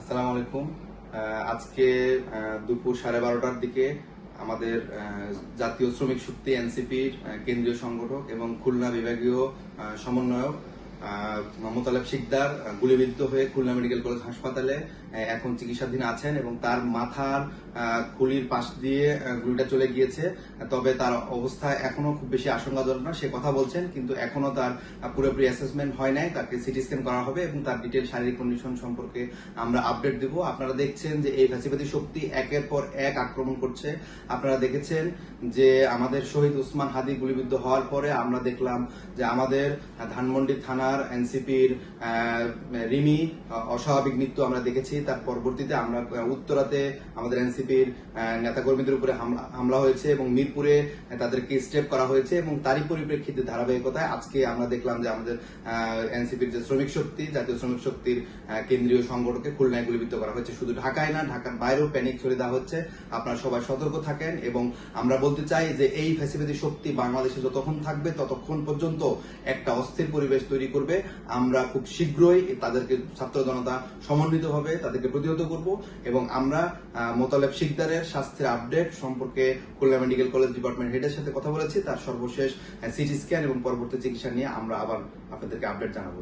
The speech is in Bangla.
আসসালামু আলাইকুম। আজকে দুপুর 12:30টার দিকে আমাদের জাতীয় শ্রমিক শক্তি এনসিপির কেন্দ্রীয় সংগঠক এবং খুলনা বিভাগীয় সমন্বয়ক মোতালেব শিকদার গুলিবিদ্ধ হয়ে খুলনা মেডিকেল কলেজ হাসপাতালে এখন চিকিৎসাধীন আছেন এবং তার মাথার খুলির পাশ দিয়ে গুলিটা চলে গিয়েছে। তবে তার অবস্থা এখনো খুব বেশি আশঙ্কাজনক না, সে কথা বলছেন, কিন্তু এখনো তার পুরোপুরি অ্যাসেসমেন্ট হয় নাই। তাকে সিটি স্ক্যান করা হবে এবং তার ডিটেল শারীরিক কন্ডিশন সম্পর্কে আমরা আপডেট দেব। আপনারা দেখছেন যে এই ফ্যাসিবাদী শক্তি একের পর এক আক্রমণ করছে। আপনারা দেখেছেন যে আমাদের শহীদ উসমান হাদি গুলিবিদ্ধ হওয়ার পরে আমরা দেখলাম যে আমাদের ধানমন্ডি থানার এনসিপির রিমি অস্বাভাবিক মৃত্যু আমরা দেখেছি। তার পরবর্তীতে আমরা উত্তরাতে আমাদের এনসিপির নেতাকর্মীদের উপরে হামলা হয়েছে এবং মিরপুরে তাদেরকে স্টেপ করা হয়েছে এবং তারই পরিপ্রেক্ষিতে ধারাবাহিকতায় আজকে আমরা দেখলাম যে আমাদের এনসিপির যে শ্রমিক শক্তি, জাতীয় শ্রমিক শক্তির কেন্দ্রীয় সংগঠনকে খুলনায় গুলিবিদ্ধ করা হয়েছে। শুধু ঢাকায় না, ঢাকার বাইরেও প্যানিক ছড়িয়ে দেওয়া হচ্ছে। আপনারা সবাই সতর্ক থাকেন এবং আমরা বলতে চাই যে এই ফ্যাসিবাদী শক্তি বাংলাদেশে যতক্ষণ থাকবে ততক্ষণ পর্যন্ত একটা অস্থির পরিবেশ তৈরি করবে। আমরা খুব শীঘ্রই তাদেরকে ছাত্র জনতা সমন্বিতভাবে তাদেরকে প্রতিহত করব এবং আমরা মোতালেব শিকদারের স্বাস্থ্যের আপডেট সম্পর্কে খুলনা মেডিকেল কলেজ ডিপার্টমেন্ট হেডের সাথে কথা বলেছি। তার সর্বশেষ সিটি স্ক্যান এবং পরবর্তী চিকিৎসা নিয়ে আমরা আবার আপনাদেরকে আপডেট জানাবো।